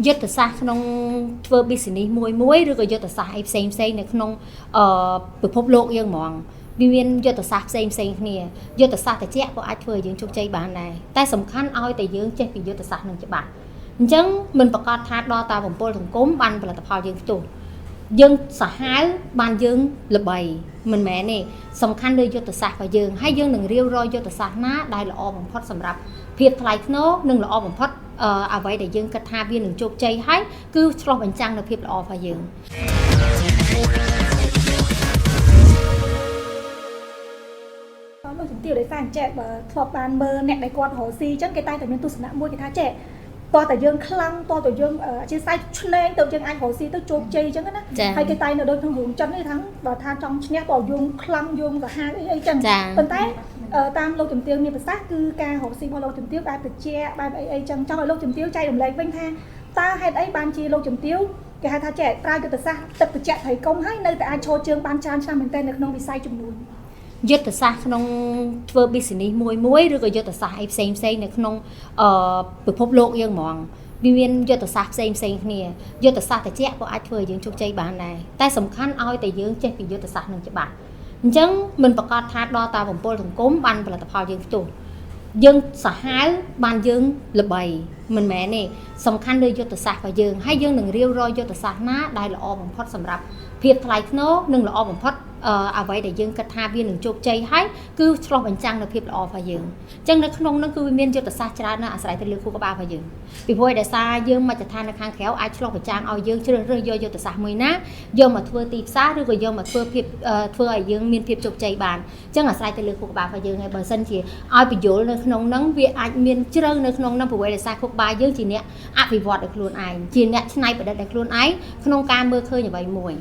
យុទ្ធសាស្ត្រក្នុងធ្វើ business មួយឬក៏យុទ្ធសាស្ត្រអីផ្សេងនៅក្នុងពិភពលោកយើងហ្មងវាមានយុទ្ធសាស្ត្រផ្សេងគ្នាយុទ្ធសាស្ត្រតិចក៏អាចធ្វើឲ្យយើងជោគជ័យបានដែរតែសំខាន់ឲ្យតែយើងចេះពីយុទ្ធសាស្ត្រនឹងច្បាស់អញ្ចឹងមិនប្រកាសថាដល់តាបំពល់សង្គមបានផលិតផលយើងផ្ទុះយើងសាហាវបានយើងល្បីមិនមែនទេសំខាន់លើយុទ្ធសាស្ត្ររបស់យើងហើយយើងនឹងរៀបរយយុទ្ធសាស្ត្រណាដែលល្អបំផុតសម្រាប់ភាពថ្លៃថ្នូរនិងល្អបំផុតអ្វីដែលយើងគិតថាវានឹងជោគជ័យហើយគឺឆ្លុះបញ្ចាំងនៅភាពល្អរបស់យើងលោកជំទាវដោយសារអញ្ចឹងបើធ្លាប់បានមើលអ្នកដែលគាត់រកស៊ីអញ្ចឹងគេតែមានទស្សនៈមួយគេថាចេះតោះតែយើងខ្លាំងតោះតែយើងអធិស្ឋានឆ្នែងទៅយើងអាចរកស៊ីទៅជោគជ័យអញ្ចឹងណាហើយគេតែនៅដូចក្នុងរឿងចិននេះថាបើថាចង់ឈ្នះតោះយើងខ្លាំងយើងក៏ហាអីអញ្ចឹងប៉ុន្តែតាមលោកជំទាវមានប្រសាសន៍គឺការរកស៊ីរបស់លោកជំទាវបែបត្រជាបែបអីអញ្ចឹងចង់ឲ្យលោកជំទាវចែករំលែកវិញថាតើហេតុអីបានជាលោកជំទាវគេហៅថាចេះប្រើយុទ្ធសាស្ត្រទឹកត្រជាក់ត្រីកុំហើយនៅតែអាចឈរជើងបានច្រើនឆ្នាំមែនទែននៅក្នុងវិស័យចំនួនយុទ្ធសាស្ត្រក្នុងធ្វើ business មួយឬក៏យុទ្ធសាស្ត្រអីផ្សេងនៅក្នុងពិភពលោកយើងហ្មងវាមានយុទ្ធសាស្ត្រផ្សេងគ្នាយុទ្ធសាស្ត្រតិចក៏អាចធ្វើឲ្យយើងជោគជ័យបានដែរតែសំខាន់ឲ្យតែយើងចេះពីយុទ្ធសាស្ត្រនឹងច្បាស់អញ្ចឹងមិនប្រកាសថាដល់តាបំពល់សង្គមបានផលិតផលយើងផ្ទុះយើងសាហាវបានយើងល្បីមិនមែនទេសំខាន់លើយុទ្ធសាស្ត្ររបស់យើងហើយយើងនឹងរៀបរយយុទ្ធសាស្ត្រណាដែលល្អបំផុតសម្រាប់ភាពថ្លៃថ្នូរនិងល្អបំផុតអ្វីដែលយើងគិតថាវានឹងជោគជ័យហើយគឺឆ្លុះបញ្ចាំងនៅភាពល្អរបស់យើងអញ្ចឹងនៅក្នុងនោះគឺវាមានយុទ្ធសាស្ត្រច្រើនណាស់អាស្រ័យទៅលើខួរក្បាលរបស់យើងពីព្រោះដោយសារយើងមជ្ឈដ្ឋាននៅខាងក្រៅអាចឆ្លុះបញ្ចាំងឲ្យយើងជ្រើសរើសយកយុទ្ធសាស្ត្រមួយណាយកមកធ្វើទីផ្សារឬក៏យកមកធ្វើឲ្យយើងមានភាពជោគជ័យបានអញ្ចឹងអាស្រ័យទៅលើខួរក្បាលរបស់យើងហើយបើសិនជាឲ្យបញ្យល់នៅក្នុងនោះវាអាចមានជ្រៅនៅក្នុងនោះព្រោះដោយសារខួរក្បាលយើងជាអ្នកអភិវឌ្ឍដោយខ្លួនឯងជាអ្នកច្នៃប្រឌិតដោយខ្លួនឯងក្នុងការមើលឃើញអ្វីមួយ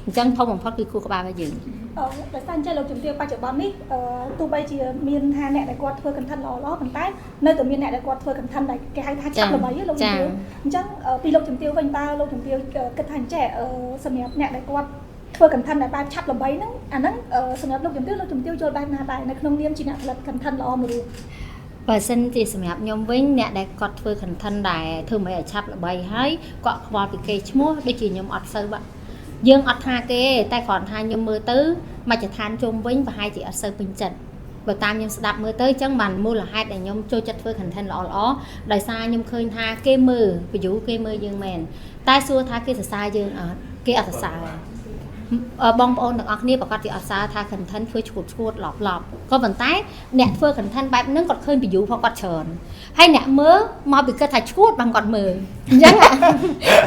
អញ្ចឹងធំបំផុតគឺខួរក្បាលរបស់យើងដោយសារអញ្ចឹងលោកជំទាវបច្ចុប្បន្ននេះទោះបីជាមានថាអ្នកដែលគាត់ធ្វើ content ល្អប៉ុន្តែនៅតែមានអ្នកដែលគាត់ធ្វើ content ដែលគេហៅថាឆាប់ល្បីលោកជំទាវអញ្ចឹងពីលោកជំទាវវិញតើលោកជំទាវគិតថាអញ្ចឹងសម្រាប់អ្នកដែលគាត់ធ្វើ content ដែលបែបឆាប់ល្បីហ្នឹងអាហ្នឹងសម្រាប់លោកជំទាវយល់បែបណាដែរនៅក្នុងនាមជាអ្នកផលិត content ល្អមួយរូបបើសិនជាសម្រាប់ខ្ញុំវិញអ្នកដែលគាត់ធ្វើ content ដែលធ្វើមិនឲ្យឆាប់ល្បីហើយគាត់ខ្វល់ពីគេឈ្មោះដូចជាខ្ញុំអត់សូវយើងអត់ថាគេតែគ្រាន់ថាខ្ញុំមើលទៅមជ្ឈដ្ឋានជុំវិញប្រហែលជាអត់សូវពេញចិត្តបើតាមខ្ញុំស្ដាប់មើលទៅអញ្ចឹងបានមូលហេតុដែលខ្ញុំចូលចិត្តធ្វើ content ល្អដោយសារខ្ញុំឃើញថាគេមើល view គេមើលយើងមែនតែសួរថាគេសរសើរយើងអត់គេអត់សរសើរបងប្អូនទាំងអស់គ្នាប្រកាសជាអត់សារថា content ធ្វើឈួតឡប់ក៏ប៉ុន្តែអ្នកធ្វើ content បែបហ្នឹងគាត់ឃើញ view ផងគាត់ច្រើនហើយអ្នកមើលមកពីគាត់ថាឈួតបានគាត់មើលអញ្ចឹង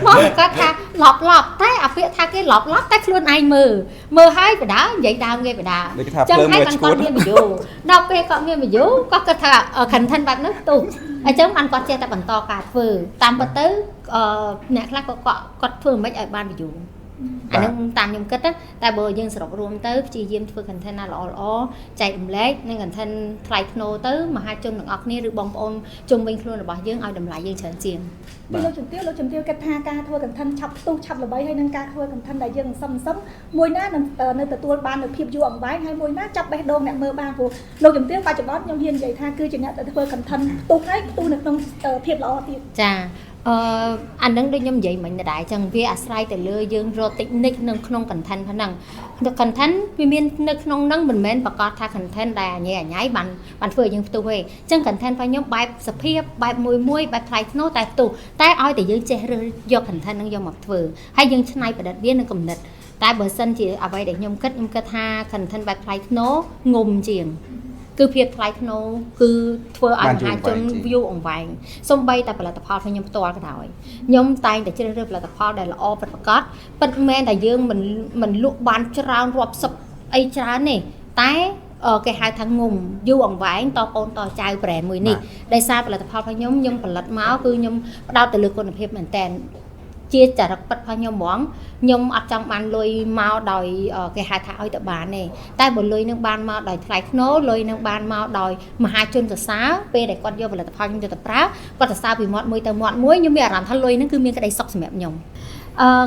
មកពីគាត់ថាឡប់តែអាពាក្យថាគេឡប់តែខ្លួនឯងមើលហើយបដានិយាយដើមគេបដាអញ្ចឹងហើយគាត់មាន view ដល់ពេលគាត់មាន view គាត់គិតថា content បែបហ្នឹងផ្ទុះអញ្ចឹងបានគាត់ចេះតែបន្តការធ្វើតាមពិតទៅអ្នកខ្លះគាត់ធ្វើមិនឲ្យបាន viewអានឹងតាមខ្ញុំគិតតែបើយើងសរុបរួមទៅព្យាយាមធ្វើ content ណាល្អចែករំលែកនិង content ថ្លៃថ្នូរទៅមហាជនទាំងអស់គ្នាឬបងប្អូនជុំវិញខ្លួនរបស់យើងឲ្យតម្លៃយើងច្រើនជាងពីលោកជំទាវគិតថាការធ្វើ content ឆាប់ផ្ទុះឆាប់ល្បីហើយនឹងការធ្វើ content ដែលយើងសន្សំមួយណានឹងនៅទទួលបាននូវភាពយូរអង្វែងហើយមួយណាចាប់បេះដូងអ្នកមើលបានព្រោះលោកជំទាវបច្ចុប្បន្នខ្ញុំហ៊ាននិយាយថាគឺជាអ្នកដែលធ្វើ content ផ្ទុះហើយផ្ទុះនៅក្នុងភាពល្អទៀតចាអានឹងដូចខ្ញុំនិយាយមិញដែរចឹងវាអាស្រ័យទៅលើយើងរក technique នៅក្នុង content ហ្នឹង content វាមាននៅក្នុងហ្នឹងមិនមែនប្រកាសថា content ដែលអញ៉ៃបានធ្វើឲ្យយើងផ្ទុះទេចឹង content របស់ខ្ញុំបែបសភាពបែបមួយបែបថ្លៃថ្នូរតែផ្ទុះតែឲ្យតែយើងចេះរើសយក content ហ្នឹងយកមកធ្វើហើយយើងច្នៃប្រឌិតវានៅគំនិតតែបើសិនជាអ្វីដែលខ្ញុំគិតថា content បែបថ្លៃថ្នូรงុំជាងគឺភាពថ្លៃថ្នូរគឺធ្វើឲ្យមហាជន view អង្វែងសូម្បីតែផលិតផលរបស់ខ្ញុំផ្ទាល់ក៏ដោយខ្ញុំតែងតែជ្រើសរើសផលិតផលដែលល្អពិតប្រាកដពិតមែនតែយើងមិនលក់បានច្រើនរាប់សិបអីច្រើនទេតែគេហៅថាងុំយូរអង្វែងតកូនតចៅ brand មួយនេះដោយសារផលិតផលរបស់ខ្ញុំផលិតមកគឺខ្ញុំផ្ដោតទៅលើគុណភាពមែនតើជាចរិតពិតរបស់ខ្ញុំហ្មងខ្ញុំអត់ចង់បានលុយមកដោយគេហៅថាឲ្យតែបានទេតែបើលុយនឹងបានមកដោយថ្លៃថ្នូរលុយនឹងបានមកដោយមហាជនសរសើរពេលដែលគាត់យកផលិតផលខ្ញុំទៅប្រើគាត់សរសើរពីមាត់មួយទៅមាត់មួយខ្ញុំមានអារម្មណ៍ថាលុយនឹងគឺមានក្តីសុខសម្រាប់ខ្ញុំ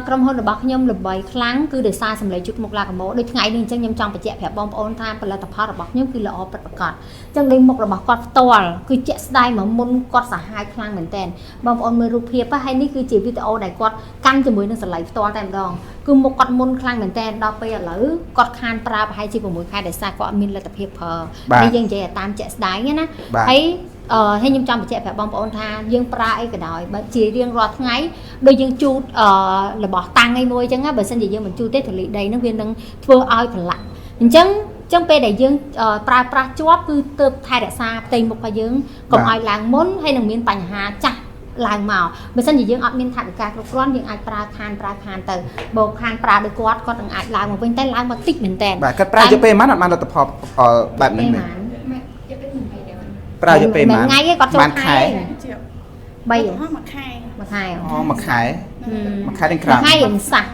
ក្រុមហ៊ុនរបស់ខ្ញុំល្បីខ្លាំងគឺដោយសារសម្លេងយុទ្ធមុខឡាកម៉ូដូចថ្ងៃនេះអញ្ចឹងខ្ញុំចង់បញ្ជាក់ប្រាប់បងប្អូនថាផលិតផលរបស់ខ្ញុំគឺល្អពិតប្រាកដអញ្ចឹងដូចមុខរបស់គាត់ផ្ទាល់គឺជាក់ស្ដែងមកមុនគាត់សាហាវខ្លាំងមែនតើបងប្អូនមើលរូបភាពហើយនេះគឺជាវីដេអូដែលគាត់កាន់ជាមួយនឹងសម្លេងផ្ទាល់តែម្ដងគឺមុខគាត់មុនខ្លាំងមែនតើដល់ពេលឥឡូវគាត់ខានប្រើប្រហែលជា6ខែដោយសារគាត់អត់មានលទ្ធភាពប្រើនេះយើងនិយាយតាមជាក់ស្ដែងណាហើយហើយខ្ញុំចង់បញ្ជាក់ប្រាប់បងប្អូនថាយើងប្រើអីក៏ដោយបើជារៀងរាល់ថ្ងៃដូចយើងជូតរបស់តាំងឯមួយអញ្ចឹងបើមិនជាយើងមិនជូតទេធូលីដីហ្នឹងវានឹងធ្វើឲ្យប្រឡាក់អញ្ចឹងពេលដែលយើងប្រើប្រាស់ជាប់គឺទើបថែរក្សាផ្ទៃមុខរបស់យើងកុំឲ្យឡើងមុនហើយនឹងមានបញ្ហាចាស់ឡើងមកបើមិនជាយើងអត់មានថវិកាគ្រប់គ្រាន់យើងអាចប្រើខានទៅបើខានប្រើដោយគាត់នឹងអាចឡើងមកវិញតែឡើងមកតិចមែនតើបាទគាត់ប្រើយកពេលប៉ុន្មានអត់បានលទ្ធផលបែបនេះមែនប្រើយកពេលប៉ុន្មានថ្ងៃឯងគាត់ចូលខែ3មួយខែមួយខែទាំងក្រោយខែរៀងសះ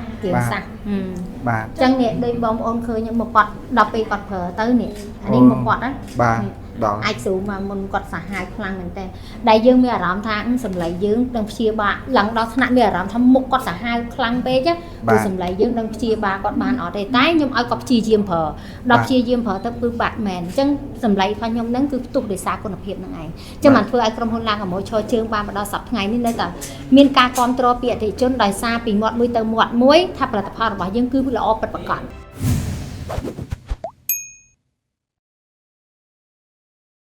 បាទអញ្ចឹងនេះដូចបងប្អូនឃើញមកគាត់ដល់ពេលគាត់ប្រើទៅនេះអានេះមកគាត់ណាបាទដល់អាចស្រួលមកមុនគាត់សាហាវខ្លាំងមែនតើដែលយើងមានអារម្មណ៍ថាសម្លេងយើងនឹងព្យាបាលឡើងដល់ថ្នាក់មានអារម្មណ៍ថាមុខគាត់សាហាវខ្លាំងពេកគឺសម្លេងយើងនឹងព្យាបាលគាត់បានអត់ទេតែខ្ញុំឲ្យគាត់ព្យាយាមប្រើដល់ព្យាយាមប្រើទៅគឺបាត់មែនអញ្ចឹងសម្លេងរបស់ខ្ញុំហ្នឹងគឺផ្ទុះដោយសារគុណភាពហ្នឹងឯងចឹងបានធ្វើឲ្យក្រុមហ៊ុនឡាកម៉ូឈរជើងបានមកដល់សប្តាហ៍ថ្ងៃនេះនៅតែមានការគ្រប់គ្រងពីអតិថិជនដោយសារពីមាត់មួយទៅមាត់មួយថាផលិតផលរបស់យើងគឺល្អពិតប្រាកដ